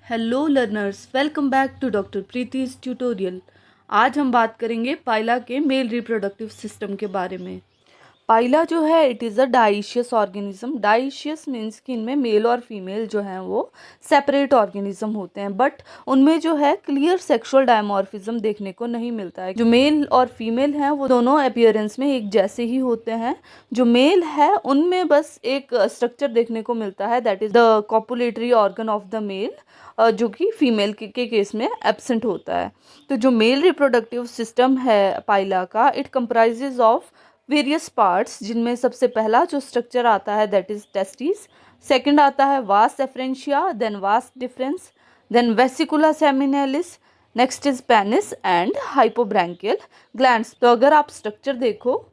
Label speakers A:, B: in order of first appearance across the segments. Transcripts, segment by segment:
A: Hello learners, welcome back to doctor Preeti's tutorial. आज हम बात करेंगे पाइला के मेल रिप्रोडक्टिव सिस्टम के बारे में। पाइला जो है it is a dioecious organism. Dioecious means कि इनमें मेल और फीमेल जो हैं वो सेपरेट ऑर्गेनिज्म होते हैं, बट उनमें जो है क्लियर सेक्सुअल डायमॉर्फिज्म देखने को नहीं मिलता है। जो मेल और फीमेल हैं वो दोनों अपीयरेंस में एक जैसे ही होते हैं। जो मेल है उनमें बस एक स्ट्रक्चर देखने को मिलता है, that is the copulatory organ of the male, जो कि फीमेल के केस में एब्सेंट होता है। तो जो मेल रिप्रोडक्टिव सिस्टम है पाइला का, it comprises of various parts, जिनमें सबसे पहला जो स्ट्रक्चर आता है दैट इज टेस्टिस। सेकंड आता है vas efferentia, then vas deferens, then vesicula seminalis, next is penis and hypobranchial glands. तो अगर आप स्ट्रक्चर देखो,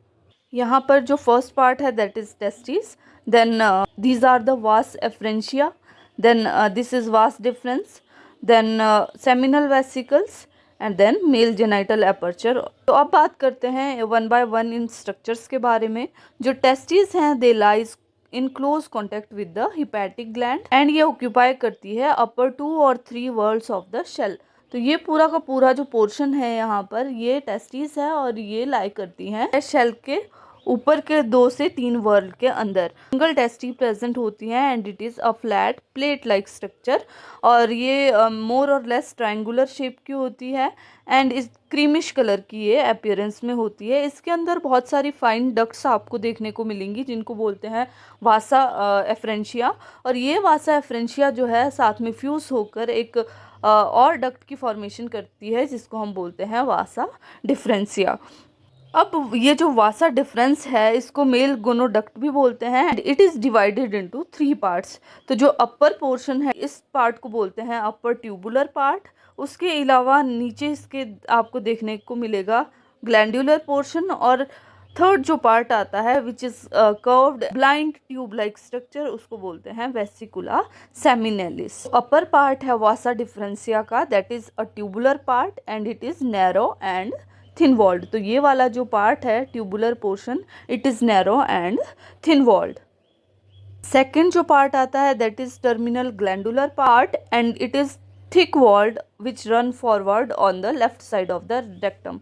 A: यहाँ पर जो फर्स्ट पार्ट है that is testis, then these are the vas efferentia, then this is vas deferens, then seminal vesicles and then male genital aperture. तो अब बात करते हैं one by one in structures के बारे में। जो टेस्टिस हैं they lies in close contact with the hepatic gland and ये ऑक्यूपाई करती है अपर 2 और 3 वर्ल्स ऑफ द शेल। तो ये पूरा का पूरा जो पोर्शन है यहाँ पर ये टेस्टिस है और ये लाई करती हैं शेल के ऊपर के 2 से 3 वर्ल के अंदर। सिंगल टेस्टी प्रेजेंट होती हैं and it is a flat plate like structure, और ये मोर और लेस ट्रायंगुलर शेप की होती है एंड इस क्रीमिश कलर की ये अपीयरेंस में होती है। इसके अंदर बहुत सारी फाइन डक्ट्स आपको देखने को मिलेंगी जिनको बोलते हैं वासा एफ्रेंशिया, और ये वासा एफ्रेंशिया जो है साथ में फ्यूज होकर एक और डक्ट की फॉर्मेशन करती है जिसको हम बोलते हैं वासा डिफरेंशिया। अब ये जो वासा डिफरेंस है इसको मेल गोनोडक्ट भी बोलते हैं and it is divided into 3 parts. तो जो अपर पोर्शन है इस पार्ट को बोलते हैं अपर ट्यूबुलर पार्ट। उसके अलावा नीचे इसके आपको देखने को मिलेगा ग्लैंडुलर पोर्शन, और थर्ड जो पार्ट आता है which is curved blind tube like structure, उसको बोलते हैं वेसिकुला सेमिनेलिस। अपर पार्ट है वासा डिफरेंशिया का, that is a tubular part and it is narrow and thin walled. तो ये वाला जो पार्ट है tubular portion, it is narrow and thin walled. Second जो पार्ट आता है that is terminal glandular part and it is thick walled which run forward on the left side of the rectum.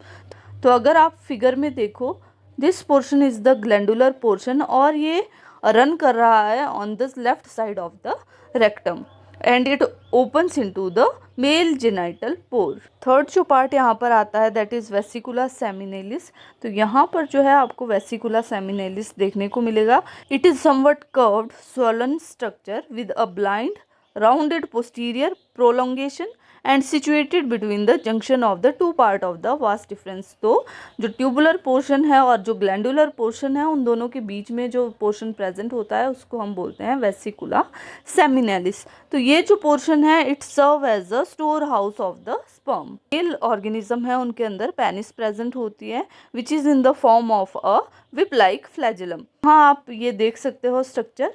A: तो अगर आप figure में देखो, this portion is the glandular portion और ये रन कर रहा है on the left side of the rectum and it opens into the male genital pore. Third जो पार्ट यहाँ पर आता है दैट इज़ वेसिकुला सेमिनेलिस। तो यहाँ पर जो है आपको वेसिकुला सेमिनेलिस देखने को मिलेगा। It is somewhat curved swollen structure with a blind rounded posterior prolongation and situated between the junction of the 2 part of the vas deferens. तो जो ट्यूबुलर पोर्शन है और जो ग्लैंडुलर पोर्शन है उन दोनों के बीच में जो पोर्शन प्रेजेंट होता है उसको हम बोलते हैं वेसिकुला सेमिनेलिस। तो ये जो पोर्शन है it serve as a storehouse of the sperm. Male organism है उनके अंदर पेनिस प्रेजेंट होती है which is in the form of a whip like flagellum. हाँ, आप ये देख सकते हो structure.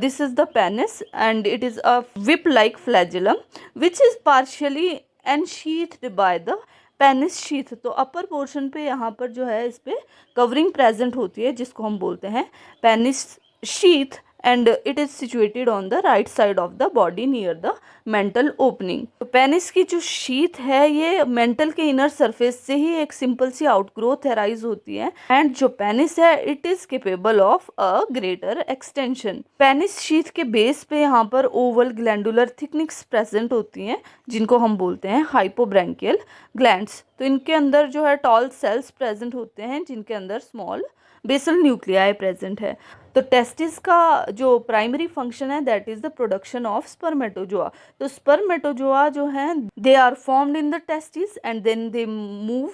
A: This is the penis and it is a whip-like flagellum which is partially ensheathed by the penis sheath। तो upper portion पे यहाँ पर जो है इस पे कवरिंग प्रेजेंट होती है जिसको हम बोलते हैं penis sheath and it is situated on the right side of the body near the mental opening. तो पेनिस की जो शीथ है ये मेंटल के इनर सरफेस से ही एक सिंपल सी आउटग्रोथ एराइज होती है एंड जो पेनिस है it is capable of a greater extension. Penis sheath के बेस पे यहाँ पर ओवल ग्लैंडुलर थिकनिक्स प्रेजेंट होती हैं जिनको हम बोलते हैं हाइपोब्रैंकियल ग्लैंड्स। तो इनके अंदर जो है टॉल सेल्स प्रेजेंट होते हैं जिनके अंदर स्मॉल बेसल न्यूक्लियाई प्रेजेंट है। तो टेस्टिस का जो प्राइमरी फंक्शन है that is the production of spermatozoa. तो स्पर्मेटोजोआ जो हैं they are formed in the testis and then they move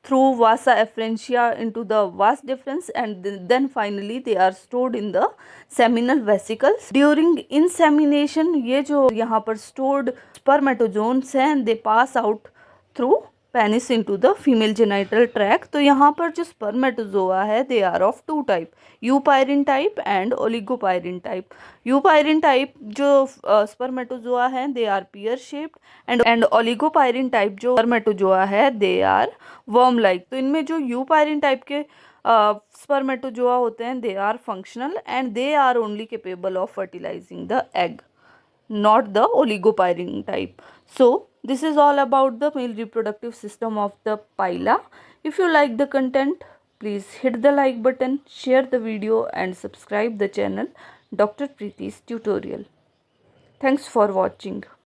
A: through vasa efferentia into the vas deferens and then finally they are stored in the seminal vesicles during insemination। ये जो यहाँ पर stored spermatozoans हैं they pass out through penis into the female genital tract. तो यहाँ पर जो spermatozoa है they are of 2 type, eupyrene type and oligopyrene type. Eupyrene type जो स्पर्मेटोजोआ है they are pear shaped and oligopyrene type जो spermatozoa है they are worm like. तो इनमें जो यूपायरिन टाइप के स्पर्मेटोजोआ होते हैं they are functional and they are only capable of fertilising the egg. not the oligopyrene type. So this is all about the male reproductive system of the phyla. If you like the content, please hit the like button, share the video and subscribe the channel Dr. Preeti's Tutorial. Thanks for watching.